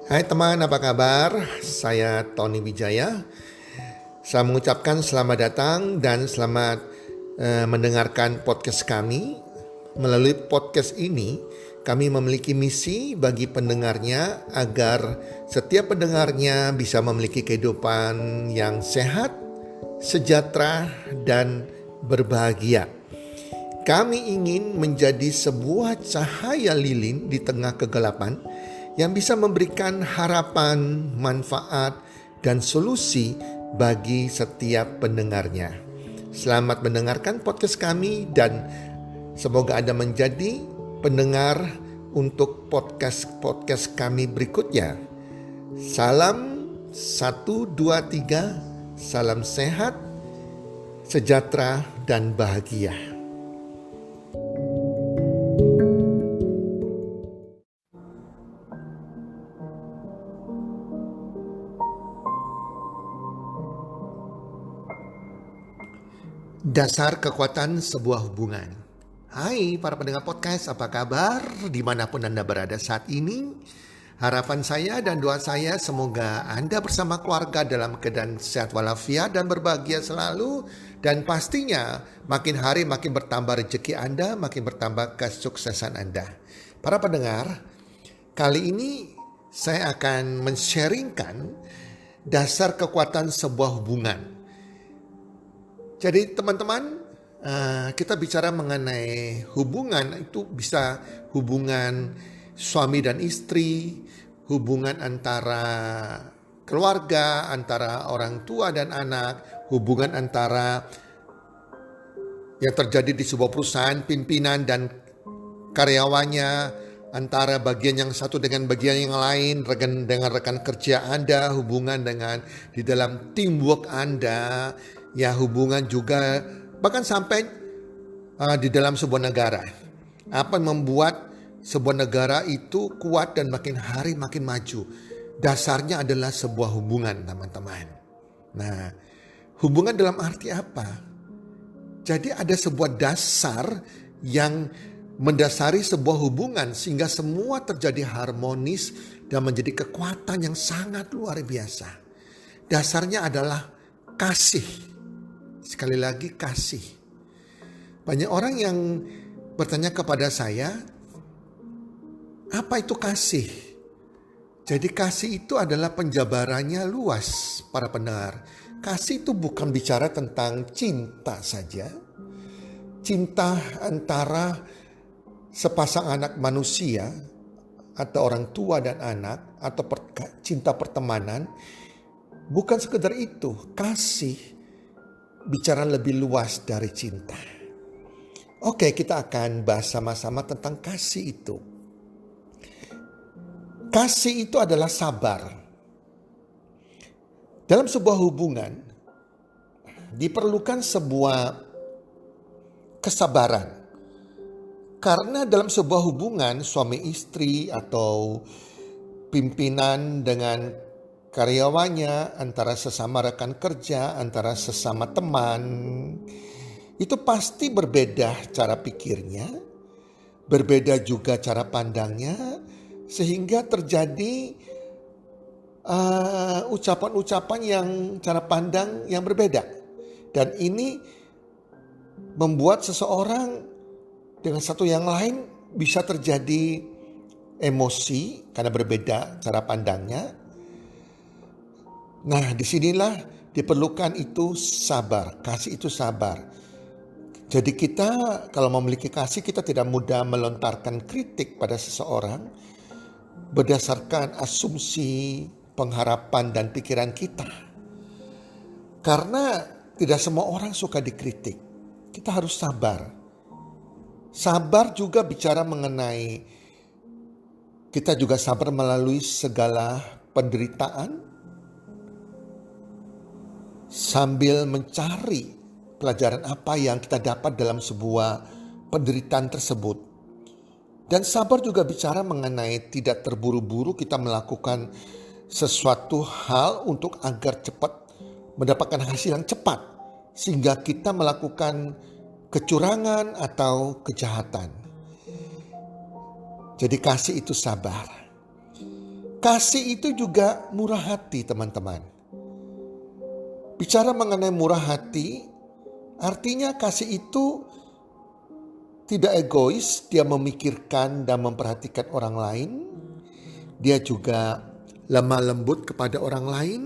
Hai teman, apa kabar? Saya Tony Wijaya. Saya mengucapkan selamat datang dan selamat mendengarkan podcast kami. Melalui podcast ini, kami memiliki misi bagi pendengarnya agar setiap pendengarnya bisa memiliki kehidupan yang sehat, sejahtera, dan berbahagia. Kami ingin menjadi sebuah cahaya lilin di tengah kegelapan yang bisa memberikan harapan, manfaat, dan solusi bagi setiap pendengarnya. Selamat mendengarkan podcast kami dan semoga Anda menjadi pendengar untuk podcast kami berikutnya. Salam 1, 2, 3, salam sehat, sejahtera, dan bahagia. Dasar kekuatan sebuah hubungan. Hai para pendengar podcast, apa kabar? Dimanapun Anda berada saat ini, harapan saya dan doa saya semoga Anda bersama keluarga dalam keadaan sehat walafiat dan berbahagia selalu. Dan pastinya makin hari makin bertambah rezeki Anda, makin bertambah kesuksesan Anda. Para pendengar, kali ini saya akan men-sharingkan dasar kekuatan sebuah hubungan. Jadi teman-teman, kita bicara mengenai hubungan, itu bisa hubungan suami dan istri, hubungan antara keluarga, antara orang tua dan anak, hubungan antara yang terjadi di sebuah perusahaan, pimpinan dan karyawannya, antara bagian yang satu dengan bagian yang lain, dengan rekan kerja Anda, hubungan dengan di dalam teamwork Anda, ya hubungan juga bahkan sampai di dalam sebuah negara. Apa yang membuat sebuah negara itu kuat dan makin hari makin maju? Dasarnya adalah sebuah hubungan, teman-teman. Nah, hubungan dalam arti apa? Jadi ada sebuah dasar yang mendasari sebuah hubungan sehingga semua terjadi harmonis dan menjadi kekuatan yang sangat luar biasa. Dasarnya adalah kasih. Sekali lagi kasih. Banyak orang yang bertanya kepada saya, apa itu kasih? Jadi kasih itu adalah penjabarannya luas para pendengar. Kasih itu bukan bicara tentang cinta saja. Cinta antara sepasang anak manusia atau orang tua dan anak atau cinta pertemanan. Bukan sekedar itu, kasih bicara lebih luas dari cinta. Oke, kita akan bahas sama-sama tentang kasih itu. Kasih itu adalah sabar. Dalam sebuah hubungan diperlukan sebuah kesabaran. Karena dalam sebuah hubungan suami istri atau pimpinan dengan karyawannya, antara sesama rekan kerja, antara sesama teman, itu pasti berbeda cara pikirnya, berbeda juga cara pandangnya, sehingga terjadi ucapan-ucapan yang cara pandang yang berbeda. Dan ini membuat seseorang dengan satu yang lain bisa terjadi emosi karena berbeda cara pandangnya. Nah, disinilah diperlukan itu sabar. Kasih itu sabar. Jadi kita kalau memiliki kasih, kita tidak mudah melontarkan kritik pada seseorang berdasarkan asumsi, pengharapan dan pikiran kita. Karena tidak semua orang suka dikritik. Kita harus sabar. Sabar juga bicara mengenai kita juga sabar melalui segala penderitaan, sambil mencari pelajaran apa yang kita dapat dalam sebuah penderitaan tersebut. Dan sabar juga bicara mengenai tidak terburu-buru kita melakukan sesuatu hal untuk agar cepat mendapatkan hasil yang cepat. Sehingga kita melakukan kecurangan atau kejahatan. Jadi kasih itu sabar. Kasih itu juga murah hati, teman-teman. Bicara mengenai murah hati, artinya kasih itu tidak egois, dia memikirkan dan memperhatikan orang lain. Dia juga lemah lembut kepada orang lain.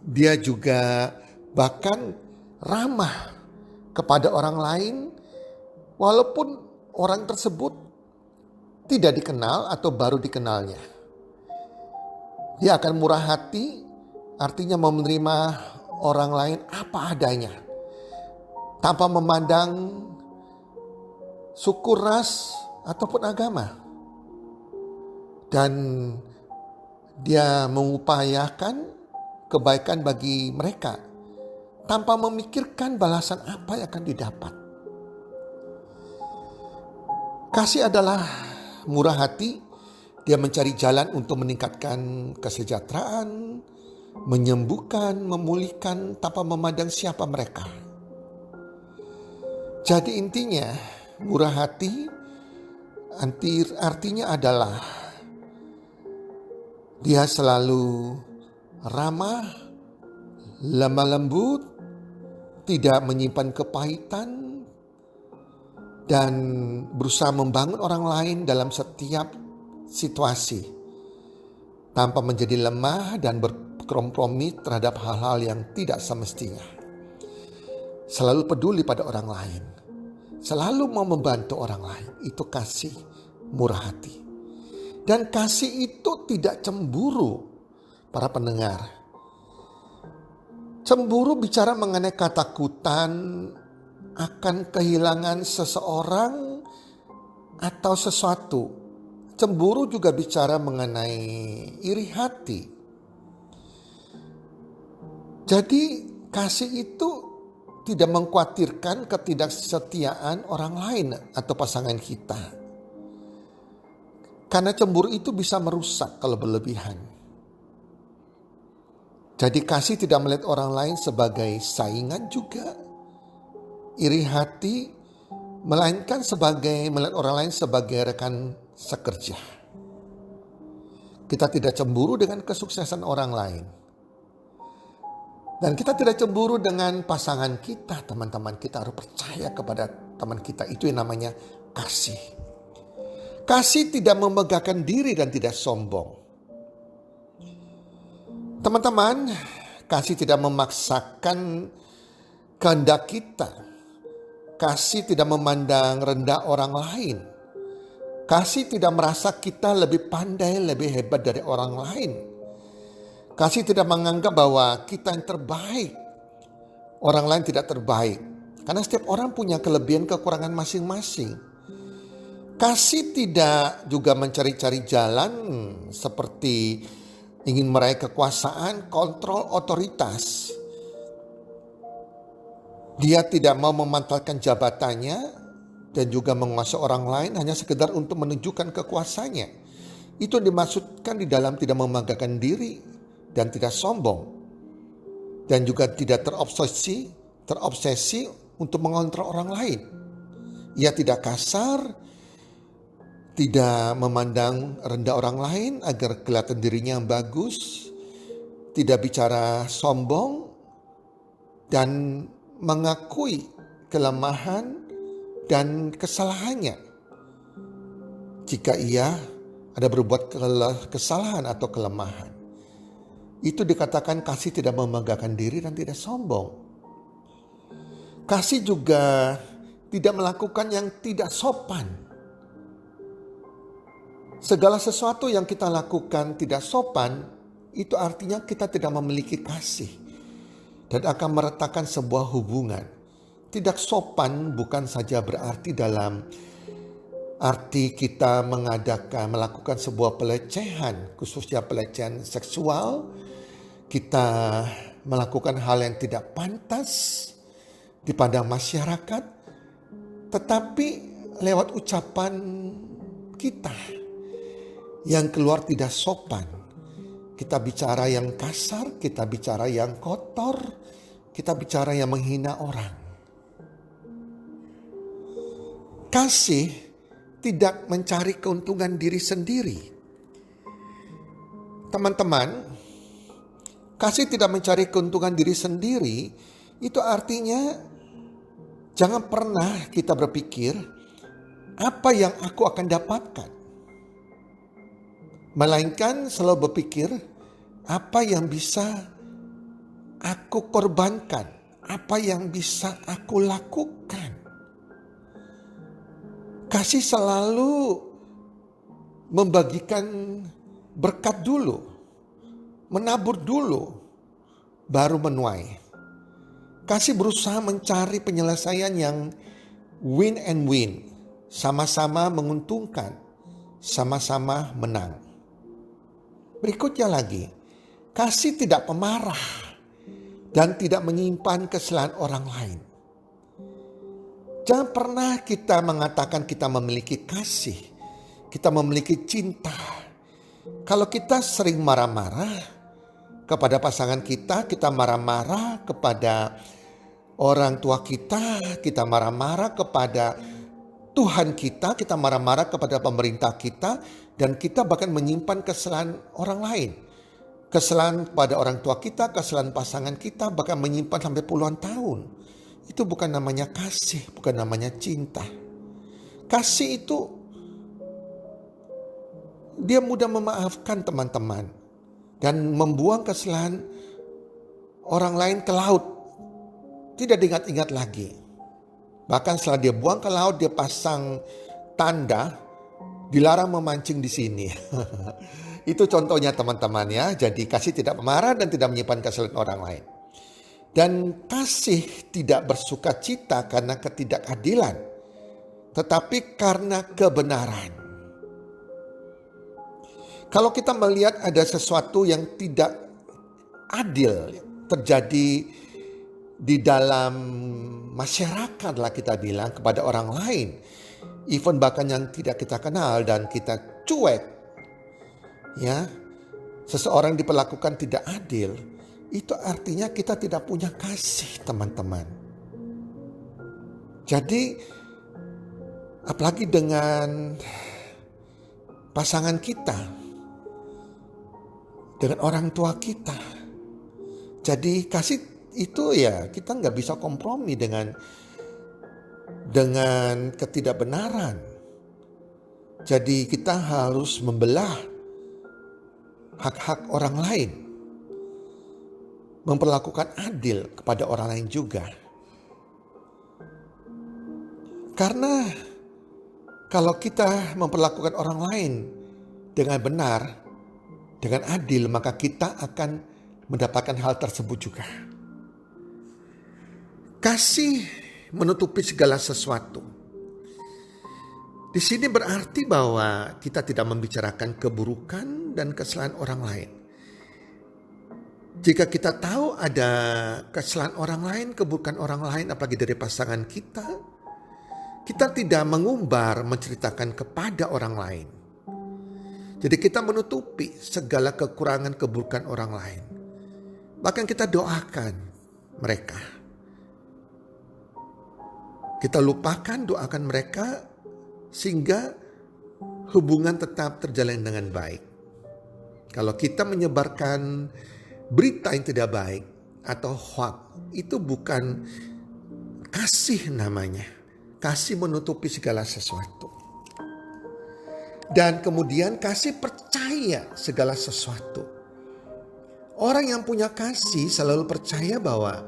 Dia juga bahkan ramah kepada orang lain, walaupun orang tersebut tidak dikenal atau baru dikenalnya. Dia akan murah hati, artinya menerima orang lain apa adanya, tanpa memandang suku, ras, ataupun agama. Dan dia mengupayakan kebaikan bagi mereka tanpa memikirkan balasan apa yang akan didapat. Kasih adalah murah hati. Dia mencari jalan untuk meningkatkan kesejahteraan, menyembuhkan, memulihkan tanpa memandang siapa mereka. Jadi intinya, murah hati artinya adalah dia selalu ramah, lemah lembut, tidak menyimpan kepahitan, dan berusaha membangun orang lain dalam setiap situasi tanpa menjadi lemah dan berkompromi terhadap hal-hal yang tidak semestinya. Selalu peduli pada orang lain, selalu mau membantu orang lain. Itu kasih murah hati. Dan kasih itu tidak cemburu, para pendengar. Cemburu bicara mengenai ketakutan akan kehilangan seseorang atau sesuatu. Cemburu juga bicara mengenai iri hati. Jadi kasih itu tidak mengkhawatirkan ketidaksetiaan orang lain atau pasangan kita. Karena cemburu itu bisa merusak kalau berlebihan. Jadi kasih tidak melihat orang lain sebagai saingan juga. Iri hati melainkan melihat orang lain sebagai rekan sekerja. Kita tidak cemburu dengan kesuksesan orang lain. Dan kita tidak cemburu dengan pasangan kita, teman-teman. Kita harus percaya kepada teman kita. Itu yang namanya kasih. Kasih tidak memegahkan diri dan tidak sombong. Teman-teman, kasih tidak memaksakan kehendak kita. Kasih tidak memandang rendah orang lain. Kasih tidak merasa kita lebih pandai, lebih hebat dari orang lain. Kasih tidak menganggap bahwa kita yang terbaik, orang lain tidak terbaik. Karena setiap orang punya kelebihan kekurangan masing-masing. Kasih tidak juga mencari-cari jalan seperti ingin meraih kekuasaan, kontrol, otoritas. Dia tidak mau memanfaatkan jabatannya dan juga menguasai orang lain hanya sekedar untuk menunjukkan kekuasaannya. Itu dimaksudkan di dalam tidak membanggakan diri dan tidak sombong. Dan juga tidak terobsesi untuk mengontrol orang lain. Ia tidak kasar, tidak memandang rendah orang lain agar kelihatan dirinya yang bagus, tidak bicara sombong, dan mengakui kelemahan dan kesalahannya. Jika ia ada berbuat kesalahan atau kelemahan. Itu dikatakan kasih tidak membanggakan diri dan tidak sombong. Kasih juga tidak melakukan yang tidak sopan. Segala sesuatu yang kita lakukan tidak sopan, itu artinya kita tidak memiliki kasih. Dan akan meretakkan sebuah hubungan. Tidak sopan bukan saja berarti dalam arti kita melakukan sebuah pelecehan, khususnya pelecehan seksual. Kita melakukan hal yang tidak pantas dipandang masyarakat. Tetapi lewat ucapan kita yang keluar tidak sopan. Kita bicara yang kasar, kita bicara yang kotor, kita bicara yang menghina orang. Kasih tidak mencari keuntungan diri sendiri. Teman-teman, kasih tidak mencari keuntungan diri sendiri, itu artinya jangan pernah kita berpikir apa yang aku akan dapatkan. Melainkan selalu berpikir apa yang bisa aku korbankan, apa yang bisa aku lakukan. Kasih selalu membagikan berkat dulu, menabur dulu, baru menuai. Kasih berusaha mencari penyelesaian yang win and win, sama-sama menguntungkan, sama-sama menang. Berikutnya lagi, kasih tidak pemarah dan tidak menyimpan kesalahan orang lain. Jangan pernah kita mengatakan kita memiliki kasih, kita memiliki cinta. Kalau kita sering marah-marah kepada pasangan kita marah-marah kepada orang tua kita marah-marah kepada Tuhan kita marah-marah kepada pemerintah kita, dan kita bahkan menyimpan kesalahan orang lain. Kesalahan pada orang tua kita, kesalahan pasangan kita, bahkan menyimpan sampai puluhan tahun. Itu bukan namanya kasih, bukan namanya cinta. Kasih itu dia mudah memaafkan teman-teman dan membuang kesalahan orang lain ke laut. Tidak diingat-ingat lagi. Bahkan setelah dia buang ke laut, dia pasang tanda dilarang memancing di sini. Itu contohnya teman-teman ya. Jadi kasih tidak pemarah dan tidak menyimpan kesalahan orang lain. Dan kasih tidak bersuka cita karena ketidakadilan, tetapi karena kebenaran. Kalau kita melihat ada sesuatu yang tidak adil terjadi di dalam masyarakat lah kita bilang kepada orang lain, even bahkan yang tidak kita kenal dan kita cuek, ya, seseorang diperlakukan tidak adil, itu artinya kita tidak punya kasih, teman-teman. Jadi apalagi dengan pasangan kita, dengan orang tua kita. Jadi kasih itu ya kita nggak bisa kompromi dengan ketidakbenaran. Jadi kita harus membelah hak-hak orang lain, memperlakukan adil kepada orang lain juga. Karena kalau kita memperlakukan orang lain dengan benar, dengan adil, maka kita akan mendapatkan hal tersebut juga. Kasih menutupi segala sesuatu. Di sini berarti bahwa kita tidak membicarakan keburukan dan kesalahan orang lain. Jika kita tahu ada kesalahan orang lain, keburukan orang lain, apalagi dari pasangan kita, kita tidak mengumbar, menceritakan kepada orang lain. Jadi kita menutupi segala kekurangan, keburukan orang lain. Bahkan kita doakan mereka. Kita lupakan, doakan mereka sehingga hubungan tetap terjalin dengan baik. Kalau kita menyebarkan berita yang tidak baik atau hoax, itu bukan kasih namanya. Kasih menutupi segala sesuatu. Dan kemudian kasih percaya segala sesuatu. Orang yang punya kasih selalu percaya bahwa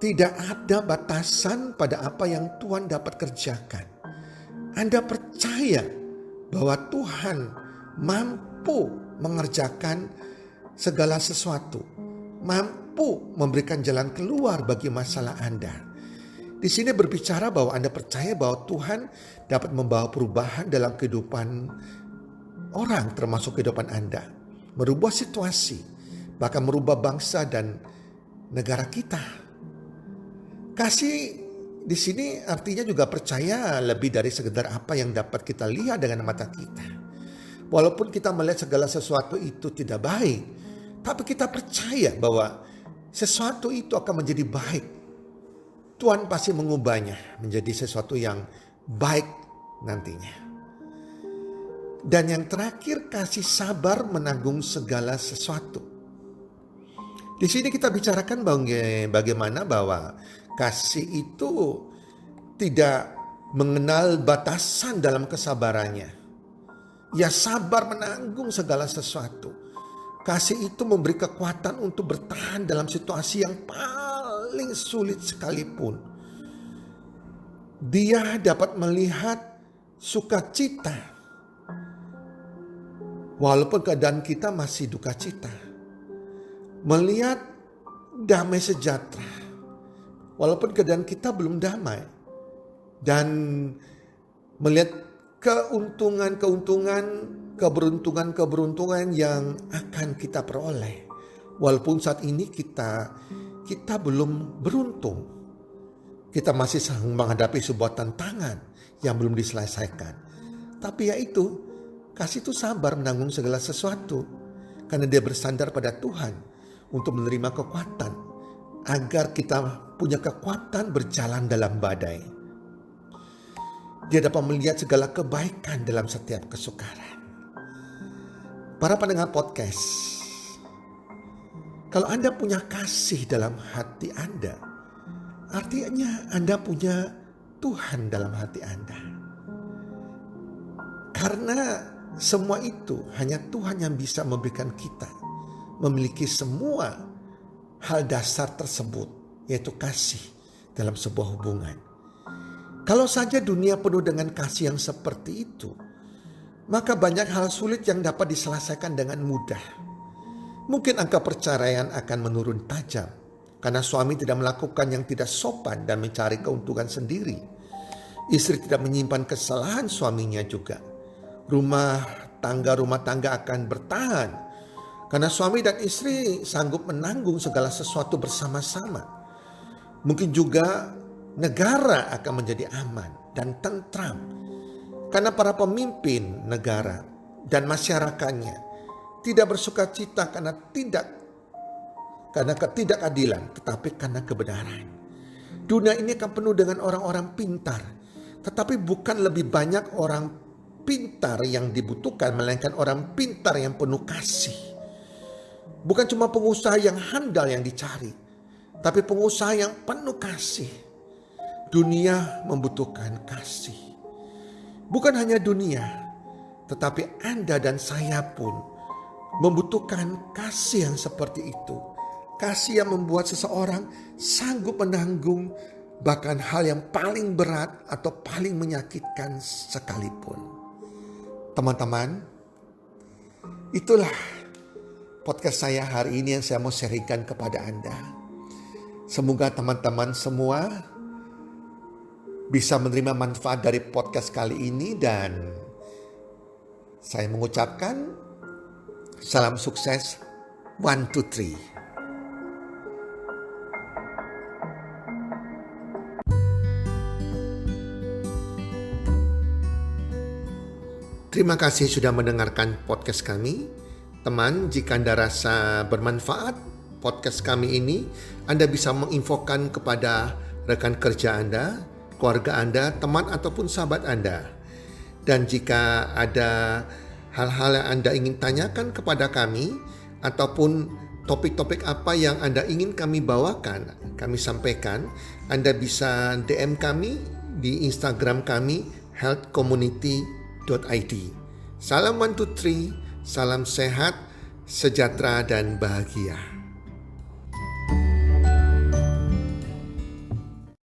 tidak ada batasan pada apa yang Tuhan dapat kerjakan. Anda percaya bahwa Tuhan mampu mengerjakan segala sesuatu, mampu memberikan jalan keluar bagi masalah Anda. Di sini berbicara bahwa Anda percaya bahwa Tuhan dapat membawa perubahan dalam kehidupan orang, termasuk kehidupan Anda, merubah situasi, bahkan merubah bangsa dan negara kita. Kasih di sini artinya juga percaya lebih dari sekedar apa yang dapat kita lihat dengan mata kita. Walaupun kita melihat segala sesuatu itu tidak baik, tapi kita percaya bahwa sesuatu itu akan menjadi baik. Tuhan pasti mengubahnya menjadi sesuatu yang baik nantinya. Dan yang terakhir, kasih sabar menanggung segala sesuatu. Di sini kita bicarakan bagaimana bahwa kasih itu tidak mengenal batasan dalam kesabarannya. Ia sabar menanggung segala sesuatu. Kasih itu memberi kekuatan untuk bertahan dalam situasi yang paling sulit sekalipun. Dia dapat melihat sukacita walaupun keadaan kita masih duka cita. Melihat damai sejahtera walaupun keadaan kita belum damai. Dan melihat keuntungan-keuntungan, keberuntungan-keberuntungan yang akan kita peroleh. Walaupun saat ini kita belum beruntung. Kita masih menghadapi sebuah tantangan yang belum diselesaikan. Tapi yaitu, kasih itu sabar menanggung segala sesuatu. Karena dia bersandar pada Tuhan untuk menerima kekuatan. Agar kita punya kekuatan berjalan dalam badai. Dia dapat melihat segala kebaikan dalam setiap kesukaran. Para pendengar podcast, kalau Anda punya kasih dalam hati Anda, artinya Anda punya Tuhan dalam hati Anda. Karena semua itu hanya Tuhan yang bisa memberikan kita memiliki semua hal dasar tersebut, yaitu kasih dalam sebuah hubungan. Kalau saja dunia penuh dengan kasih yang seperti itu, maka banyak hal sulit yang dapat diselesaikan dengan mudah. Mungkin angka perceraian akan menurun tajam karena suami tidak melakukan yang tidak sopan dan mencari keuntungan sendiri. Istri tidak menyimpan kesalahan suaminya juga. Rumah tangga akan bertahan karena suami dan istri sanggup menanggung segala sesuatu bersama-sama. Mungkin juga negara akan menjadi aman dan tentram karena para pemimpin negara dan masyarakatnya tidak bersukacita karena ketidakadilan, tetapi karena kebenaran. Dunia ini akan penuh dengan orang-orang pintar, tetapi bukan lebih banyak orang pintar yang dibutuhkan, melainkan orang pintar yang penuh kasih. Bukan cuma pengusaha yang handal yang dicari, tapi pengusaha yang penuh kasih. Dunia membutuhkan kasih. Bukan hanya dunia, tetapi Anda dan saya pun membutuhkan kasih yang seperti itu. Kasih yang membuat seseorang sanggup menanggung bahkan hal yang paling berat atau paling menyakitkan sekalipun. Teman-teman, itulah podcast saya hari ini yang saya mau sharingkan kepada Anda. Semoga teman-teman semua bisa menerima manfaat dari podcast kali ini, dan saya mengucapkan salam sukses 1, 2, 3. Terima kasih sudah mendengarkan podcast kami. Teman, jika Anda rasa bermanfaat podcast kami ini, Anda bisa menginfokan kepada rekan kerja Anda, keluarga Anda, teman ataupun sahabat Anda. Dan jika ada hal-hal yang Anda ingin tanyakan kepada kami, ataupun topik-topik apa yang Anda ingin kami bawakan, kami sampaikan, Anda bisa DM kami di Instagram kami, healthcommunity.id. Salam 1, 2, 3, salam sehat, sejahtera dan bahagia.